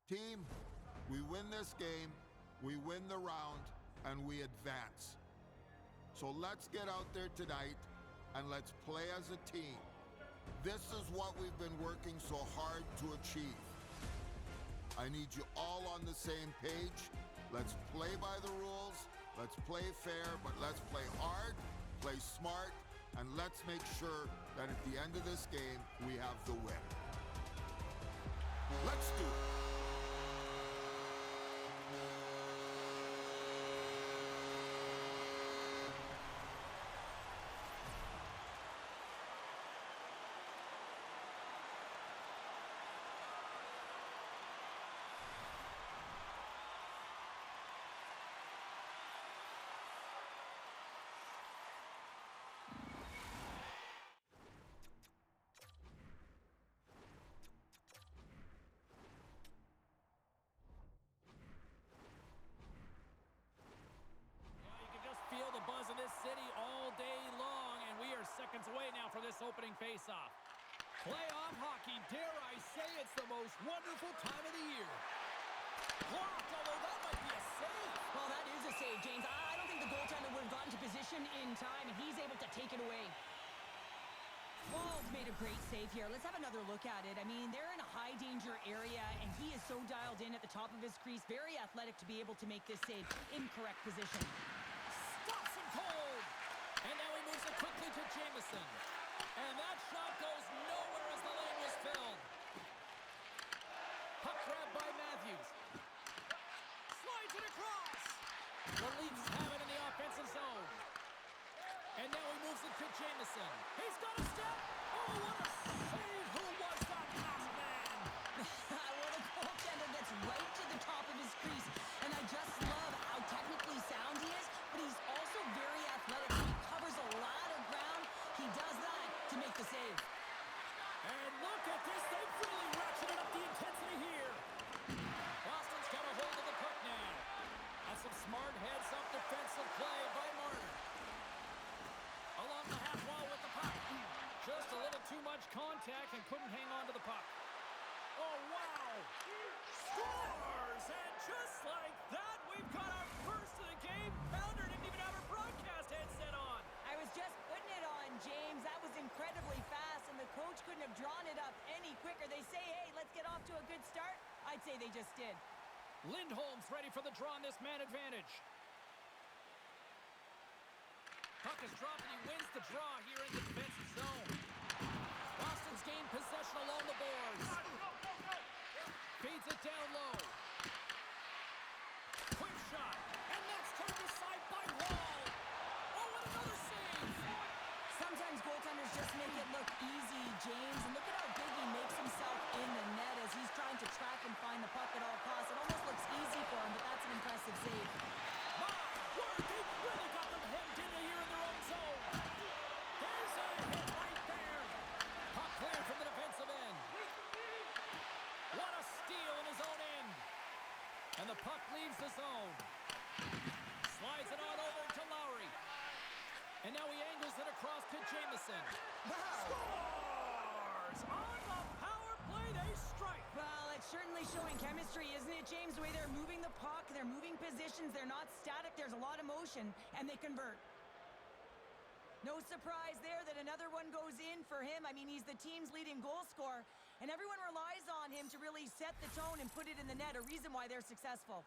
Team, we win this game, we win the round, and we advance. So let's get out there tonight and let's play as a team. This is what we've been working so hard to achieve. I need you all on the same page. Let's play by the rules, let's play fair, but let's play hard, play smart, and let's make sure that at the end of this game, we have the win. Let's do it. Feel the buzz in this city all day long, and we are seconds away now from this opening faceoff. Playoff hockey, dare I say it's the most wonderful time of the year. Blocked, although that might be a save. Well, that is a save, James. I don't think the goaltender would have gotten to position in time, and he's able to take it away. Wall's made a great save here. Let's have another look at it. I mean, they're in a high-danger area, and he is so dialed in at the top of his crease. Very athletic to be able to make this save in correct position. Stops him cold. And now he moves it quickly to Jamison. And that shot goes nowhere as the lane was filled. Puck grabbed by Matthews. Slides it across. The Leafs have it in the offensive zone. And now he moves it to Jamison. He's got a step. Oh, what a save. Who was that last man? Well, the goaltender gets right to the top of his crease. And I just love how technically sound he is, but he's also very athletic. He covers a lot of ground. He does that to make the save. And look at this. They've really ratcheted up the intensity here. Boston's got a hold of the puck now. That's some smart heads-up defensive play by Marner. Along the half wall with the puck. Just a little too much contact and couldn't hang on to the puck. Oh, wow. Scores! And just like that, we've got our first of the game. Pounder didn't even have her broadcast headset on. I was just putting it on, James. That was incredibly fast, and the coach couldn't have drawn it up any quicker. They say, hey, let's get off to a good start. I'd say they just did. Lindholm's ready for the draw on this man advantage. Puck is dropped, and he wins the draw here in the defensive zone. Boston's gained possession along the boards. Feeds it down low. Quick shot, and that's turned aside by Wall. Oh, and another save! Sometimes goaltenders just make it look easy, James. And look at how big he makes himself in the net as he's trying to track and find the puck at all costs. It almost looks easy for him, but that's an impressive save. My word, they've really got them hemmed in here in their own zone. There's a hit right there. Puck cleared from the defensive end. What a steal in his own end. And the puck leaves the zone. Slides it on over to Lowry. And now he angles it across to Jamison. Scores! On the power play, they strike. Well, it's certainly showing chemistry, isn't it, James? The way they're moving the puck, they're moving positions, they're not static, there's a lot of motion, and they convert. No surprise there that another one goes in for him. I mean, he's the team's leading goal scorer, and everyone relies on him to really set the tone and put it in the net, a reason why they're successful.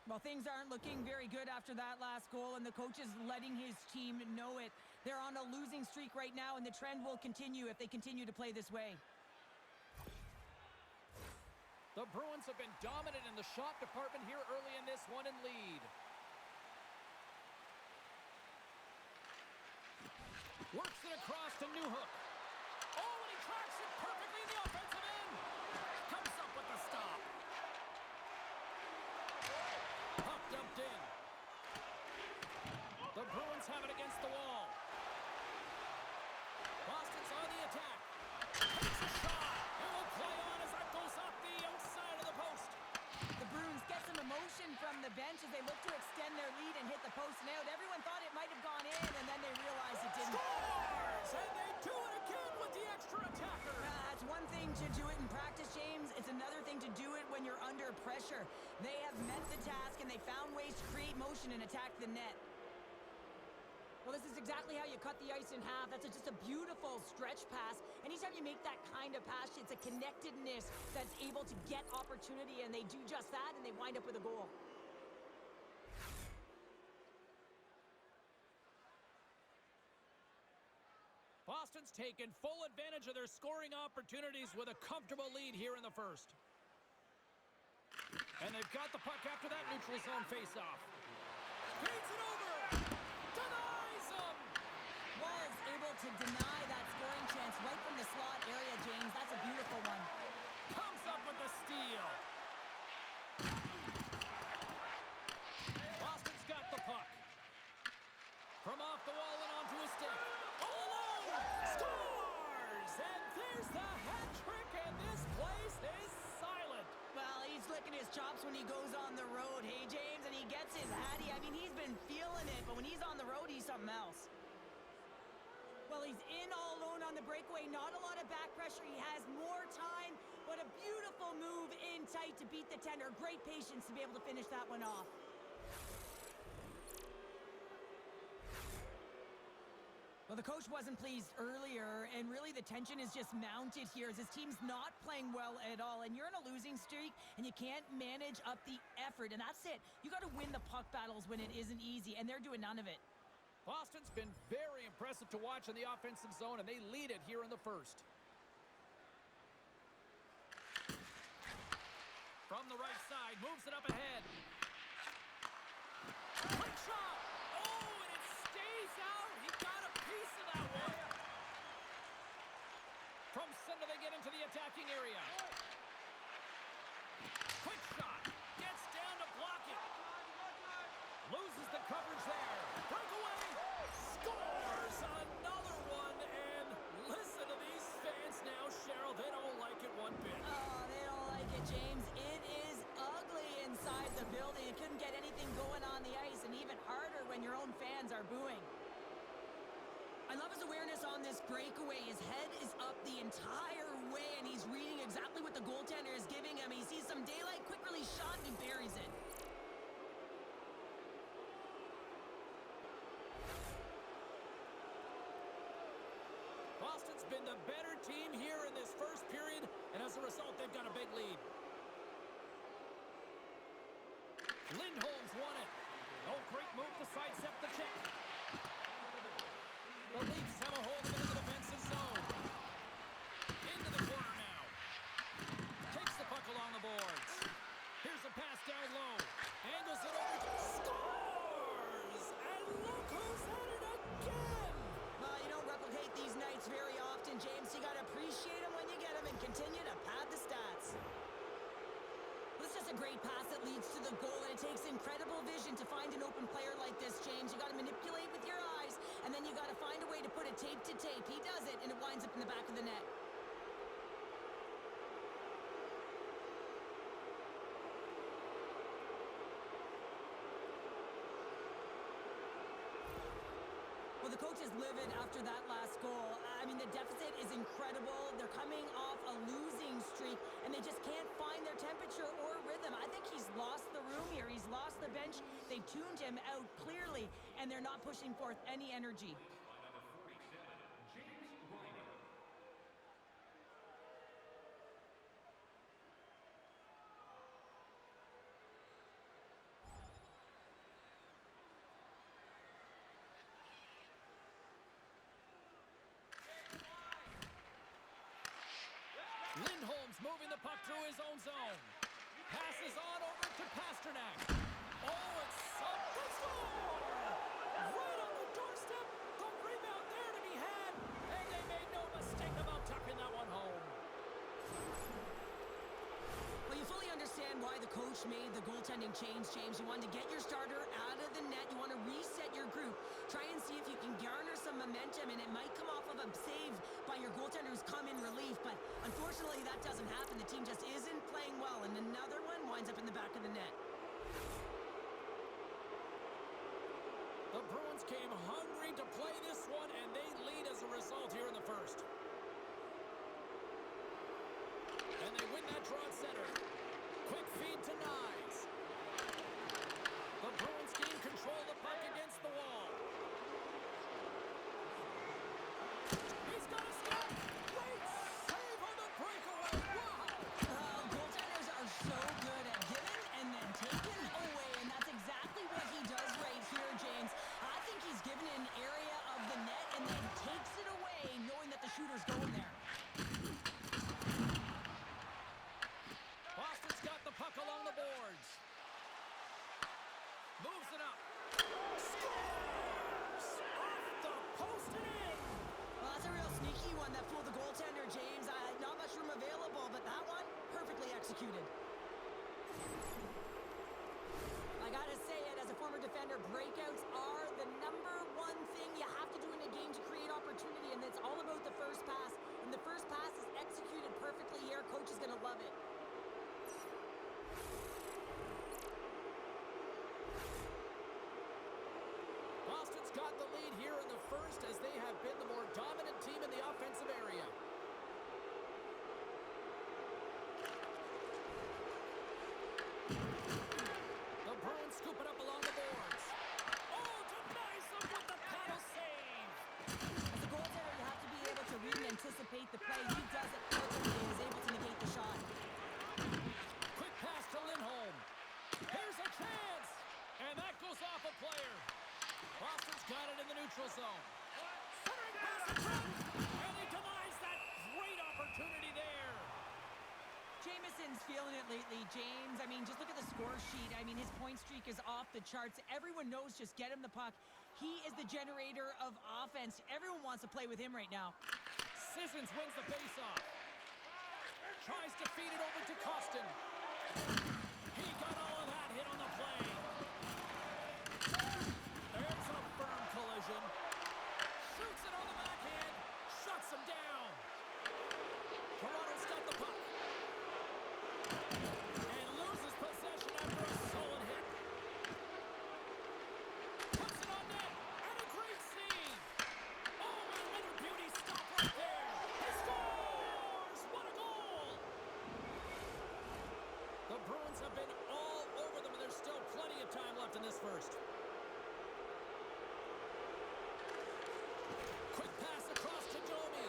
Well, things aren't looking very good after that last goal, and the coach is letting his team know it. They're on a losing streak right now, and the trend will continue if they continue to play this way. The Bruins have been dominant in the shot department here early in this one and lead. Works it across to Newhook. Oh, and he tracks it perfectly in the offensive end. Comes up with the stop. Puck dumped in. The Bruins have it against the wall. Boston's on the attack. Takes a shot. And will play on as that goes off the outside of the post. The Bruins get some emotion celebration from the bench as they look to extend their lead and hit the post and out. Everyone thought it might have gone in, and then they realized it didn't. Scores! And they do it again with the extra attacker. It's one thing to do it in practice, James. It's another thing to do it when you're under pressure. They have met the task, and they found ways to create motion and attack the net. Well, this is exactly how you cut the ice in half. That's just a beautiful stretch pass. Anytime you make that kind of pass, it's a connectedness that's able to get opportunity, and they do just that, and they wind up with a goal. Boston's taken full advantage of their scoring opportunities with a comfortable lead here in the first. And they've got the puck after that neutral zone faceoff. Feeds it over! Denies him! Was able to deny that scoring chance right from the slot area, James. That's a beautiful one. Comes up with the steal. Boston's got the puck. From off the wall and onto his stick. All alone! Scores! And there's the hat trick, and this place is silent. Well, he's licking his chops when he goes on the road, hey, James? And he gets his hattie. I mean, he's been feeling it, but when he's on the road, he's something else. Well, he's in all alone on the breakaway. Not a lot of back pressure. He has more time, but a beautiful move in tight to beat the tender. Great patience to be able to finish that one off. Well, the coach wasn't pleased earlier, and really the tension is just mounted here as his team's not playing well at all, and you're in a losing streak, and you can't manage up the effort, and that's it. You got to win the puck battles when it isn't easy, and they're doing none of it. Boston's been very impressive to watch in the offensive zone, and they lead it here in the first. From the right side, moves it up ahead. Quick shot! Oh, and it stays out! He got a piece of that one! From center, they get into the attacking area. Quick shot! Gets down to block it. Loses the coverage there. Breakaway! Scores! Another one, and listen to these fans now, Cheryl. They don't like it one bit. Oh, they don't like it, James. It is ugly inside the building. You couldn't get anything going on the ice, and even harder when your own fans are booing. I love his awareness on this breakaway. His head is up the entire way, and he's reading exactly what the goaltender is giving him. He sees some daylight, quick release shot, and he buries it. Boston's been the better team here in this first period, and as a result, they've got a big lead. Lindholm's won it. Oh, great move to sidestep the check. The Leafs have a hold of it in the defensive zone. Into the corner now. Takes the puck along the boards. Here's a pass down low. Angles it over. Scores! And look who's at it again! Well, you don't replicate these nights very often, James. You got to appreciate them when you get them and continue to pad the stats. This is just a great pass that leads to the goal, and it takes incredible vision to find an open player like this, James. You got to manipulate with your eyes, and then you got to find a way to put it tape to tape. He does it, and it winds up in the back of the net. Well, the coach is livid after that last goal. I mean, the deficit is incredible. They're coming off a losing streak, and they just can't find their temperature or rhythm. I think he's lost the room here. He's lost the bench. They've tuned him out clearly, and they're not pushing forth any energy. Lindholm's moving the puck through his own zone. Passes on over to Pasternak. Oh, it's something. Score! Right on the doorstep. The rebound there to be had. And they made no mistake about tucking that one home. Well, you fully understand why the coach made the goaltending change, James. You wanted to get your starter out of the net. You want to reset your group. Try and see if you can garner some momentum, and it might come off of a save by your goaltender who's come in relief, but unfortunately that doesn't happen. The team just isn't playing well, and another one winds up in the back of the net. hungry to play this one, and they lead as a result here in the first. And they win that draw at center. Quick feed to Nyes. The Bruins gain control of the puck against the wall. He's got a stop. Great save on the breakaway. Wow. Goaltenders are so good at giving and then taking away, and that's exactly what he does right here, James. I think he's given an area of the net and then takes it away, knowing that the shooter's going there. Boston's got the puck along the boards. Moves it up. Scores! Off the post and in. Well, that's a real sneaky one that fooled the goaltender, James. Not much room available, but that one, perfectly executed. I gotta say it, as a former defender, breakouts are the #1 thing you have to do in a game to create opportunity, and it's all about the first pass. And the first pass is executed perfectly here. Coach is gonna love it. Boston's got the lead here in the first as they have been the more dominant team in the offensive area. The Bruins scoop it up along the boards. Oh, denies them with the paddle save. As a goaltender, you have to be able to read and anticipate the play. He does it perfectly and is able to negate the shot. Quick pass to Lindholm. Here's a chance. And that goes off a player. Boston's got it in the neutral zone. Centering pass to Trent. And he denies that great opportunity there. Jameson's feeling it lately, James. I mean, just look at the score sheet. I mean, his point streak is off the charts. Everyone knows just get him the puck. He is the generator of offense. Everyone wants to play with him right now. Sissons wins the faceoff. Tries to feed it over to Costin. He got all of that hit on the play. There's a firm collision. Shoots it on the backhand. Shuts him down. Toronto's got the puck. And loses possession after a solid hit. Puts it on net. And a great save. Oh, another beauty stop right there. He scores! What a goal! The Bruins have been all over them, and there's still plenty of time left in this first. Quick pass across to Domi.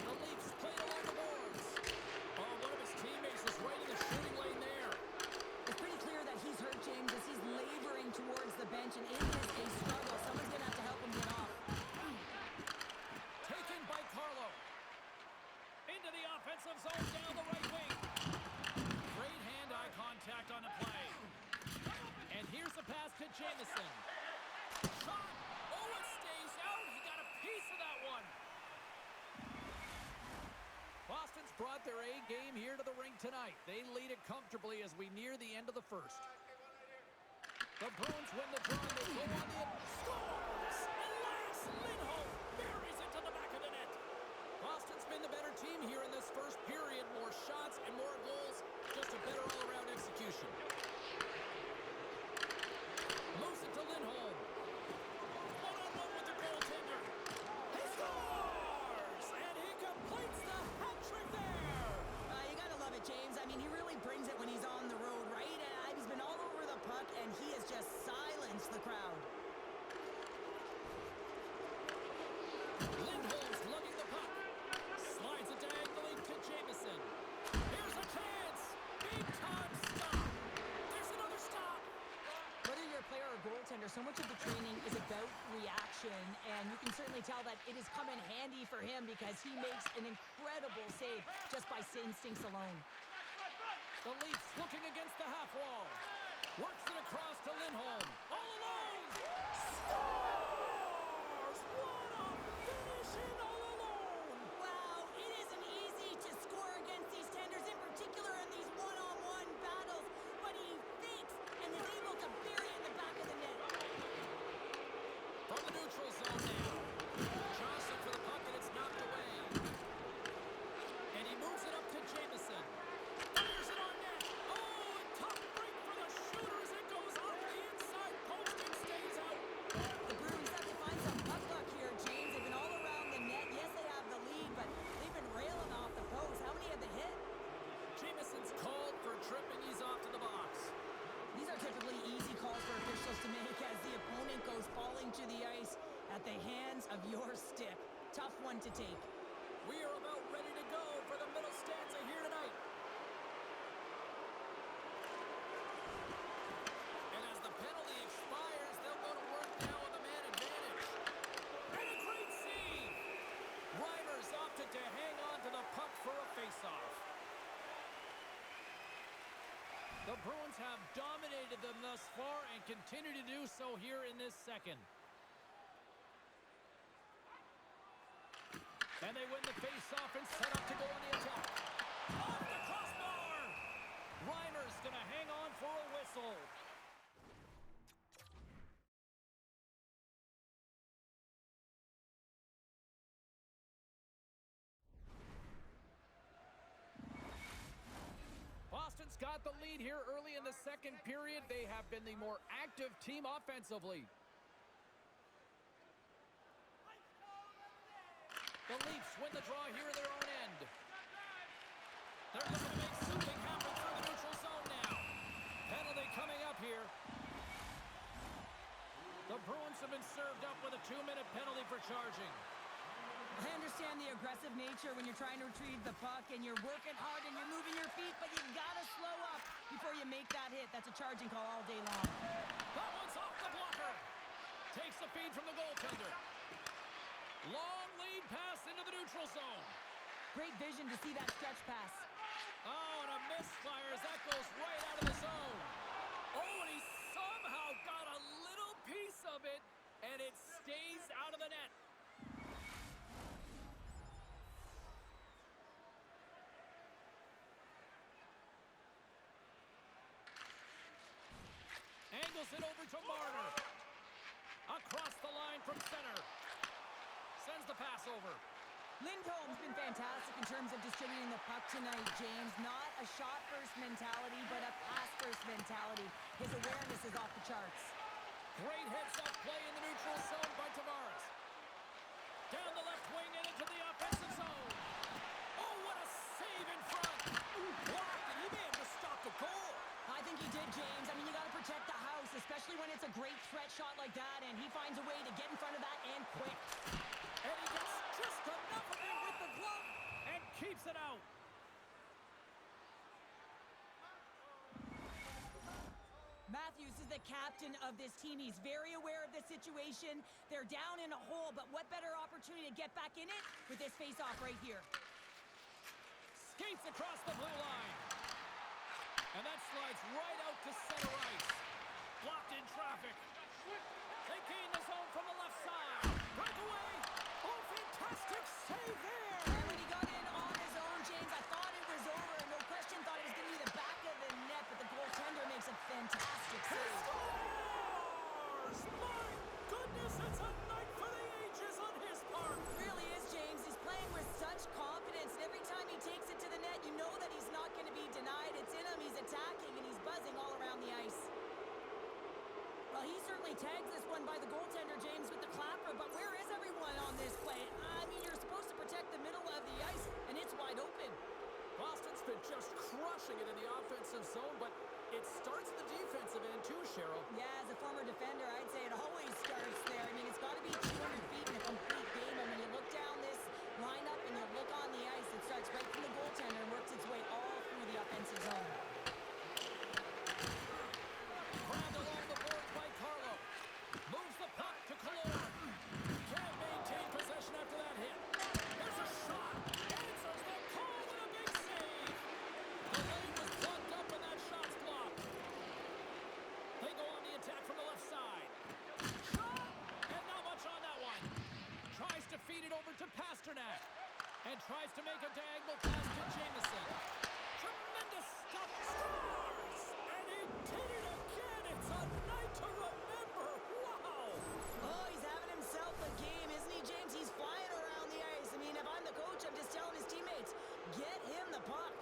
The Leafs played along the boards. Oh, one of his teammates is right in the shooting lane there. It's pretty clear that he's hurt, James, as he's laboring towards the bench, and it is a struggle. Someone's going to have to help him get off. Taken by Carlo. Into the offensive zone down the right wing. Great hand-eye contact on the play. And here's the pass to Jamieson. Shot. Oh, it stays out. He got a piece of that one. Boston's brought their A game here to the rink tonight. They lead it comfortably as we near the end of the first. The Bruins win the draw. They go on the scores. Elias Lindholm buries it to the back of the net. Boston's been the better team here in this first period. More shots and more goals. Just a better all-around execution. Moves it to Lindholm. One-on-one with the goaltender. He scores! And he completes the hat trick there. You got to love it, James. I mean, he really brings it when he's on the road, right? He's been all over the puck, and he has just silenced the crowd. Lindholm's lugging the puck. Slides it diagonally to Jamieson. Here's a chance. Big time stop. There's another stop. Whether you're a player or a goaltender, so much of the training is about reaction, and you can certainly tell that it has come in handy for him because he makes an incredible save just by instincts alone. The Leafs looking against the half wall. Works it across to Lindholm. All alone. Scores! What a finish in all alone. Wow, it isn't easy to score against these tenders, in particular in these one-on-one battles, but he fakes and is able to bury it in the back of the net. From the neutral zone now. Johnson for the puck, and it's knocked away. And he moves it up to Jamieson. Fires it on net. Oh, a tough break for the shooter as they to take. We are about ready to go for the middle stanza here tonight. And as the penalty expires, they'll go to work now with a man advantage. And a great save! Reimers opted to hang on to the puck for a faceoff. The Bruins have dominated them thus far and continue to do so here in this second. And they win the face-off and set up to go on the attack. Off the crossbar! Reimer's going to hang on for a whistle. Boston's got the lead here early in the second period. They have been the more active team offensively. The Leafs win the draw here in their own end. They're looking to make something happen through the neutral zone now. Penalty coming up here. The Bruins have been served up with a 2-minute penalty for charging. I understand the aggressive nature when you're trying to retrieve the puck and you're working hard and you're moving your feet, but you gotta slow up before you make that hit. That's a charging call all day long. That one's off the blocker. Takes the feed from the goaltender. Long lead pass into the neutral zone. Great vision to see that stretch pass. Oh, and a misfire as that goes right out of the zone. Oh, and he somehow got a little piece of it, and it stays out of the net. Angles it over to Marner. Across the line from center. Sends the pass over. Lindholm's been fantastic in terms of distributing the puck tonight, James. Not a shot-first mentality, but a pass-first mentality. His awareness is off the charts. Great heads-up play in the neutral zone by Tavares. Down the left wing and into the offensive zone. Oh, what a save in front. Blocked, and he may have just stopped the goal. I think he did, James. I mean, you got to protect the house, especially when it's a great threat shot like that, and he finds a way to get in front of that and quick. And he gets just enough of it with the glove and keeps it out. Matthews is the captain of this team. He's very aware of the situation. They're down in a hole, but what better opportunity to get back in it with this face-off right here. Skates across the blue line. And that slides right out to center ice. Blocked in traffic. They gain the zone from the left side. Breakaway. Oh, fantastic save there. And when he got in on his own, James, I thought it was over. No question, thought it was going to be the back of the net, but the goaltender makes a fantastic He save. scores! My goodness, it's a night for the ages on his part. It really is, James. He's playing with such confidence, and every time he takes it to the net, you know that he's not going to be denied. It's in him, he's attacking, and he's buzzing all around the ice. Well, he certainly tags this one by the goaltender, James, with the clapper, but where is everyone on this play? I mean, you're supposed to protect the middle of the ice, and it's wide open. Boston's been just crushing it in the offensive zone, but it starts in the defensive end too, Cheryl. Yeah, as a former defender, I'd say it always starts there. I mean, it's got to be 200 feet in a complete game, and when you look down this lineup and you look on the ice, it starts right from the goaltender and works its way all through the offensive zone. Grabbed along the boards by Carlo. Moves the puck to Killorn. Can't maintain possession after that hit. There's a shot. Answers the call with a big save. The lane was plugged up and that shot's blocked. They go on the attack from the left side. Shot! And not much on that one. Tries to feed it over to Pasternak. And tries to make a diagonal pass to Jameson. Tremendous stuff. Scores! And he did it again. It's a night to remember. Wow! Oh, he's having himself a game, isn't he, James? He's flying around the ice. I mean, if I'm the coach, I'm just telling his teammates, get him the puck.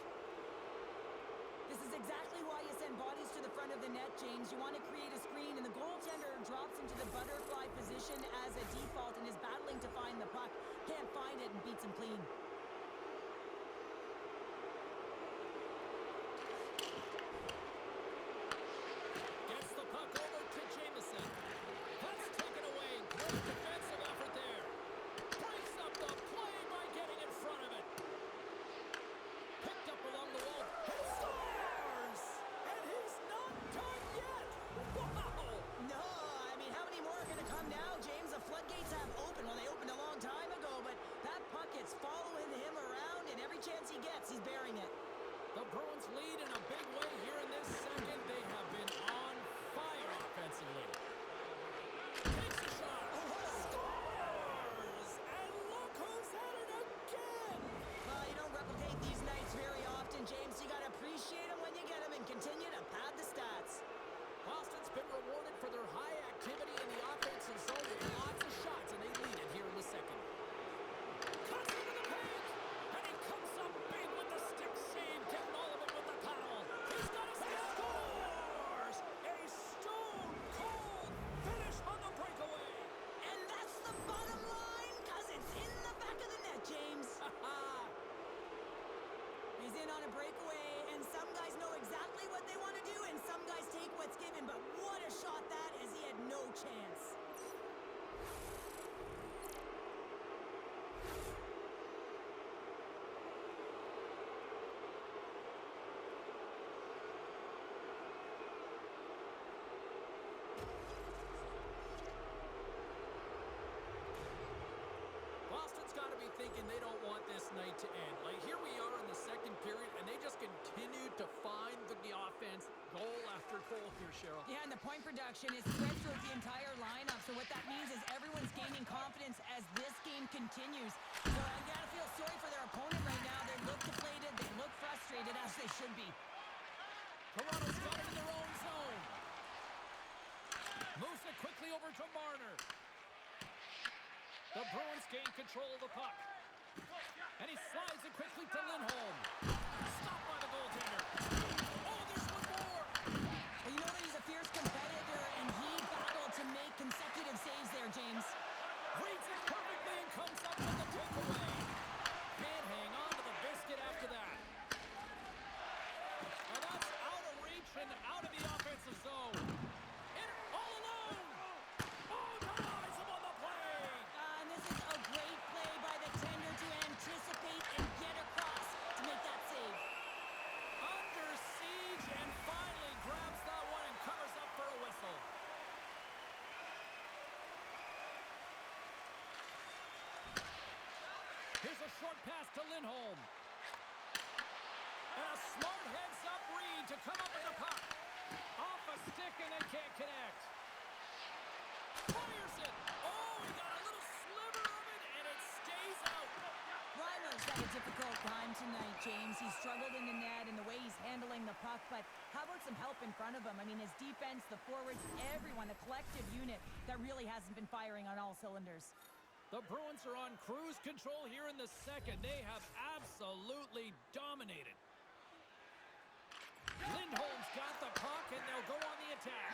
This is exactly why you send bodies to the front of the net, James. You want to create a screen, and the goaltender drops into the butterfly position as a default and is battling to find the puck. Can't find it and beats him clean. Gets the puck over to Jameson. Puck's taken away. Great defensive effort there. Breaks up the play he gets, he's bearing it. The Bruins lead in a big way here in this second. They have been on fire offensively. Takes a shot. Scores! And look who's at it again! You don't replicate these nights very often, James. You got to appreciate them when you get them and continue to pad the stats. Boston's been rewarded for their high activity in the offensive zone with lots of shots, and they lead it here in the second. Cuts into the paint, and he comes up big with the stick save, getting all of it with the towel. He's got a scores! A stone-cold finish on the breakaway. And that's the bottom line, because it's in the back of the net, James. He's in on a breakaway, and some guys know exactly what they want to do, and some guys take what's given, but what a shot that is. He had no chance. Boston's got to be thinking they don't want this night to end. Like, here we are in the second period, and they just continue to find the offense goal after goal here, Cheryl. Yeah, and the point production is spread throughout the entire lineup, so what that means is everyone's gaining confidence as this game continues. So I gotta feel sorry for their opponent right now. They look deflated, they look frustrated, as they should be. Toronto's got it in their own zone. Moves it quickly over to Marner. The Bruins gain control of the puck. And he slides it quickly to Lindholm. Stopped by the goaltender. Oh, there's one more. Well, you know that he's a fierce competitor, and he battled to make consecutive saves there, James. Reads it perfectly and comes up with the takeaway. Can't hang on to the biscuit after that. And that's out of reach and out of the offensive zone. In all alone. Oh, ties him on the play. And this is a great play by the tender to anticipate and get across to make that save. Under siege and finally grabs that one and covers up for a whistle. Here's a short pass to Lindholm. And a smart heads-up read to come up with the puck. Off a stick and they can't connect. Fires it. Oh, he got a little sliver of it and it stays out. Reimer's had a difficult time tonight, James. He struggled in the net in the way he's handling the puck, but how about some help in front of him? I mean, his defense, the forwards, everyone, a collective unit that really hasn't been firing on all cylinders. The Bruins are on cruise control here in the second. They have absolutely dominated. Lindholm's got the puck, and they'll go on the attack.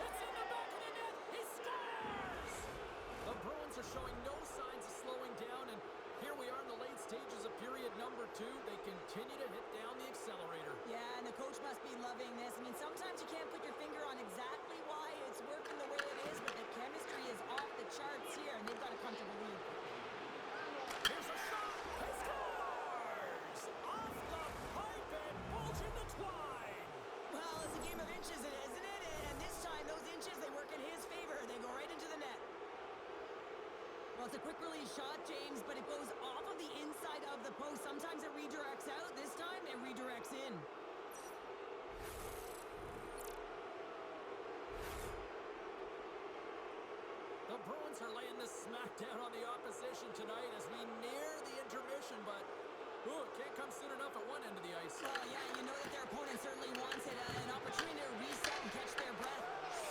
It's in the back of the net. He scores! The Bruins are showing no signs of slowing down, and here we are in the late stages of period number 2. They continue to hit down the accelerator. Yeah, and the coach must be loving this. I mean, sometimes you can't put your finger on exactly why it's working the way it is, but the chemistry is off the charts here, and they've got a comfortable lead. Here's a shot. He scores! Off the pipe and bulging the twine. Well, it's a game of inches, isn't it? And this time, those inches, they work in his favor. They go right into the net. Well, it's a quick release shot, James, but it goes off of the inside of the post. Sometimes it redirects out. This time, it redirects in. The Bruins are laying this smackdown on the opposition tonight as we near the intermission, but it can't come soon enough at one end of the ice. Well, yeah, you know that their opponent certainly wants it. An opportunity to reset and catch their breath.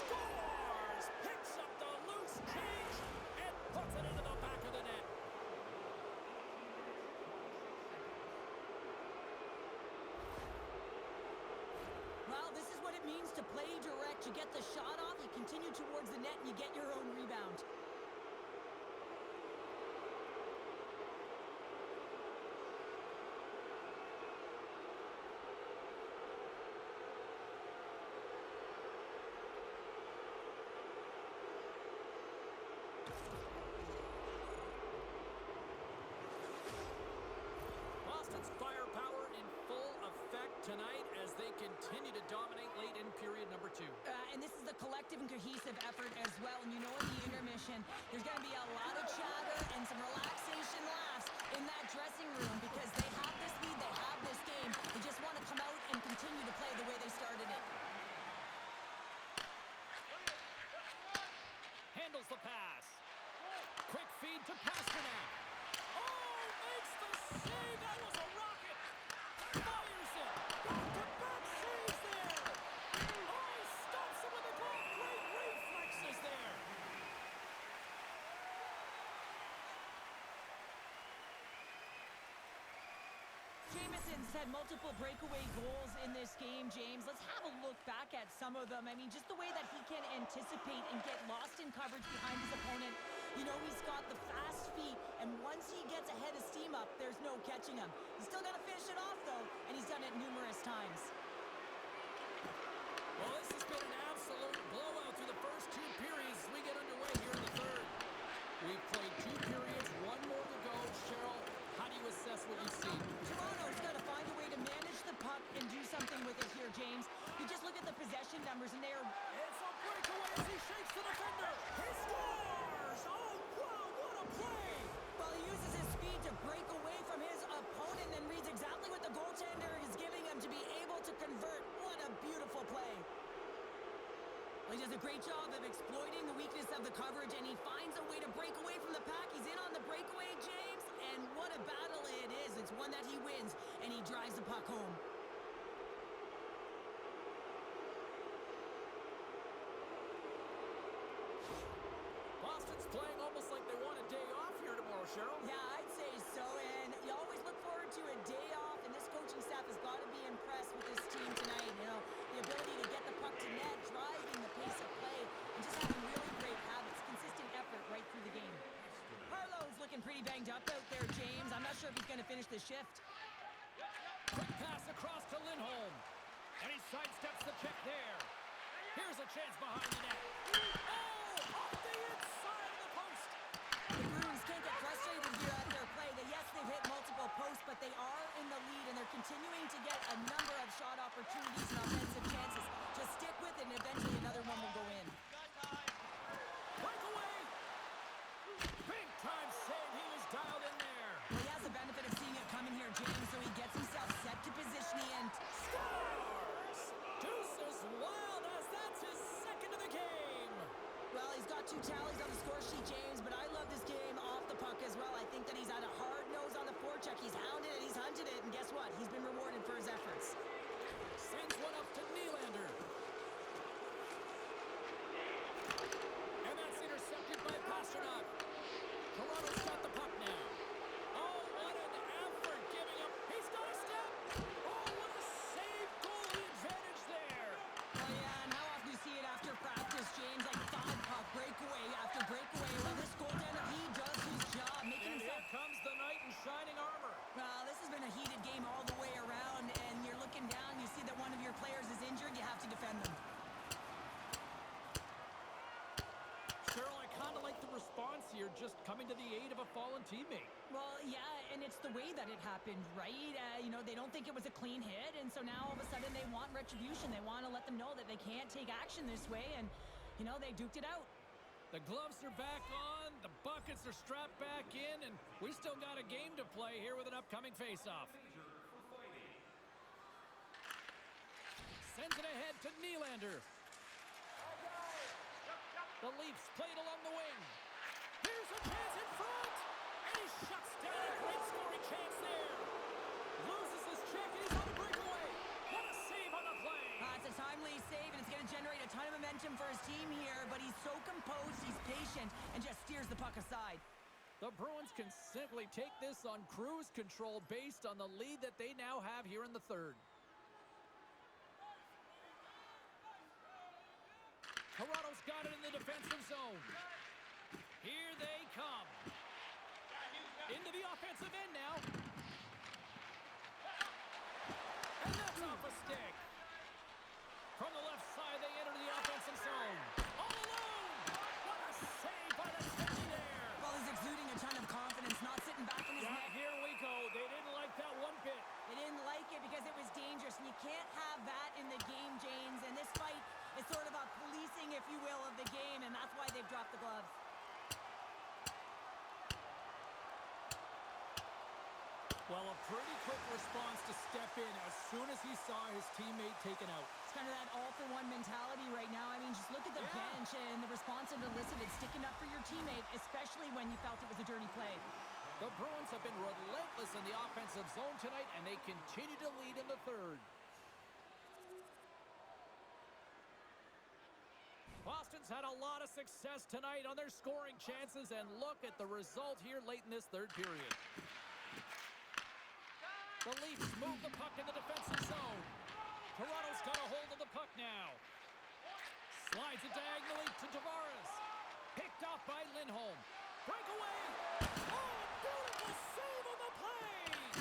Scores! Picks up the loose change and puts it into the back of the net. Well, this is what it means to play direct. You get the shot off, you continue towards the net, and you get your own rebound. Boston's firepower in full effect tonight as they continue to dominate late in period number 2. And this is a collective and cohesive effort as well. And you know, in the intermission, there's going to be a lot of chatter and some relaxation laughs in that dressing room because they have this lead Jameson's had multiple breakaway goals in this game, James. Let's have a look back at some of them. I mean, just the way that he can anticipate and get lost in coverage behind his opponent. You know, he's got the fast feet, and once he gets ahead of steam up, there's no catching him. He's still got to finish it off, though, and he's done it numerous times. Well, this has been an absolute blowout through the first 2 periods as we get underway here in the third. We've played 2 periods, 1 more to go. Cheryl, how do you assess what you've seen? Toronto's got to find a way to manage the puck and do something with it here, James. You just look at the possession numbers, and they're... It's a breakaway as he shakes the defender. He scores! Oh, wow, what a play! Well, he uses his speed to break away from his opponent and reads exactly what the goaltender is giving him to be able to convert. What a beautiful play. Well, he does a great job of exploiting the weakness of the coverage, and he finds a way to break away from the pack. He's in on the breakaway, James, and what a battle it is. It's one that he wins, and he drives the puck home. Boston's playing almost like they want a day off here tomorrow, Cheryl. Yeah, I'd say so, and you always look forward to a day off, and this coaching staff has got to be impressed with this team tonight. You know, the ability to get the puck to net, driving the pace of play, and just having really great habits, consistent effort right through the game. Harlow's looking pretty banged up out there, James. I'm not sure if he's going to finish the shift. Quick pass across to Lindholm. And he sidesteps the check there. Here's a chance behind the net. Oh, off the inside of the post. The Bruins can't get frustrated here at their play. Yes, they've hit multiple posts, but they are in the lead, and they're continuing to get a number of shot opportunities and offensive chances. Just stick with it, and eventually another one will go in. Breakaway. Big time save. He was dialed in there. Well, he has the benefit of seeing it coming here, James, so he gets himself set to position and Scores! Deuces Wild as that's his second of the game. well, he's got 2 tallies on the score sheet, James, but I love this game off the puck as well. I think that he's had a hard nose on the forecheck. He's hounded it, he's hunted it, and guess what? He's been rewarded for his efforts. Sends one up to Nylander. And that's intercepted by Pasternak. Toronto's got the puck now. Oh, what an effort giving up. He's got a step. Oh, what a save. Goalie advantage there. Oh, yeah, and how often do you see it after practice, James? Like 5 puck breakaway after breakaway. Well, this goaltender, he does his job, making And himself... here comes the knight in shining armor. Well, this has been a heated game all the way around, and you're looking down, you see that one of your players is injured, you have to defend them. Cheryl, I kind of like the response here, just coming to the aid of a fallen teammate. Well, yeah, and it's the way that it happened, right? You know, they don't think it was a clean hit, and so now all of a sudden they want retribution. They want to let them know that they can't take action this way, and, you know, they duked it out. The gloves are back on, the buckets are strapped back in, and we still got a game to play here with an upcoming faceoff. Sends it ahead to Nylander. The Leafs played along the wing. Here's a chance in front, and he shuts down a great scoring chance there. Loses his check, and he's on the breakaway. What a save on the play. It's a timely save, and it's going to generate a ton of momentum for his team here, but he's so composed, he's patient, and just steers the puck aside. The Bruins can simply take this on cruise control based on the lead that they now have here in the third. Toronto's got it in the defensive zone. Here they come. Into the offensive end now. And that's off a stick. From the left side, they enter the offensive zone. All alone! What a save by the center there! Well, he's exuding a ton of confidence, not sitting back in his Yeah, net. here we go. They didn't like that one bit. They didn't like it because it was dangerous, and you can't have that in the game, James. And this fight is sort of a policing, if you will, of the game, and that's why they've dropped the gloves. Well, a pretty quick response to step in as soon as he saw his teammate taken out. It's kind of that all-for-one mentality right now. I mean, just look at the bench and the response it elicited, sticking up for your teammate, especially when you felt it was a dirty play. The Bruins have been relentless in the offensive zone tonight, and they continue to lead in the third. Boston's had a lot of success tonight on their scoring chances, and look at the result here late in this third period. The Leafs move the puck in the defensive zone. Toronto's got a hold of the puck now. Slides it diagonally to Tavares. Picked off by Lindholm. Breakaway. Oh, beautiful save on the play.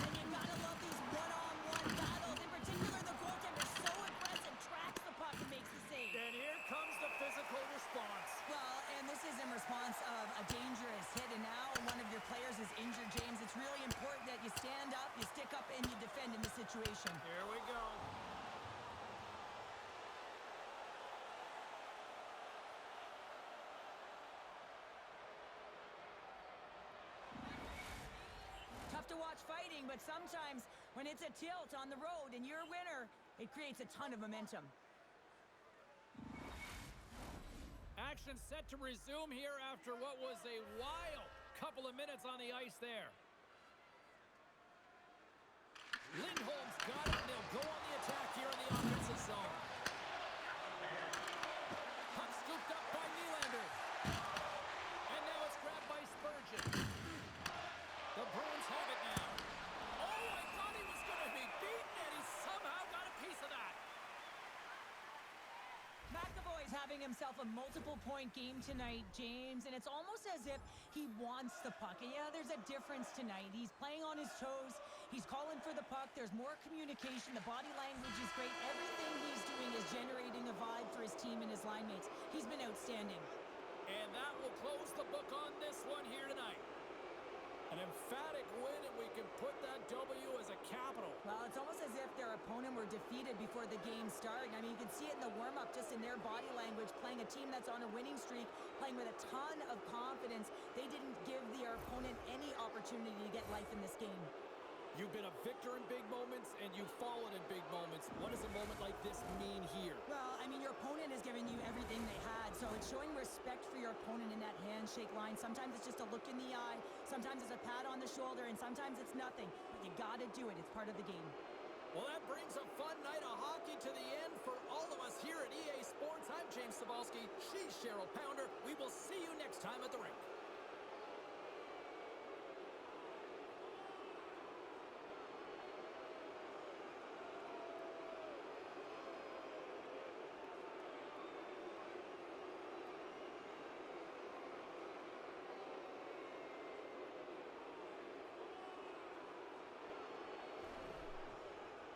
And you gotta love these one-on-one battles. In particular, the goaltender so aggressive, tracks the puck and makes the save. And here comes the physical response. Well, and this is in response of a dangerous hit, and now one of your players is injured, James. It's really important that you stand up, you stick up, and you defend in this situation. Here we go. Tough to watch fighting, but sometimes when it's a tilt on the road and you're a winner, it creates a ton of momentum. Action set to resume here after what was a wild couple of minutes on the ice there. Lindholm's got it, and they'll go on the attack here in the offensive zone. Puck scooped up by Nylander. And now it's grabbed by Spurgeon. The Bruins have it now. Oh, I thought he was going to be beaten, and he somehow got a piece of that. McAvoy's having himself a multiple-point game tonight, James, and it's almost as if he wants the puck. And yeah, there's a difference tonight. He's playing on his toes. He's calling for the puck. There's more communication. The body language is great. Everything he's doing is generating a vibe for his team and his line mates. He's been outstanding. And that will close the book on this one here tonight. An emphatic win, and we can put that W as a capital. Well, it's almost as if their opponent were defeated before the game started. I mean, you can see it in the warm-up, just in their body language, playing a team that's on a winning streak, playing with a ton of confidence. They didn't give their opponent any opportunity to get life in this game. You've been a victor in big moments, and you've fallen in big moments. What does a moment like this mean here? Well, I mean, your opponent has given you everything they had, so it's showing respect for your opponent in that handshake line. Sometimes it's just a look in the eye, sometimes it's a pat on the shoulder, and sometimes it's nothing. But you gotta do it. It's part of the game. Well, that brings a fun night of hockey to the end for all of us here at EA Sports. I'm James Cebulski. She's Cheryl Pounder. We will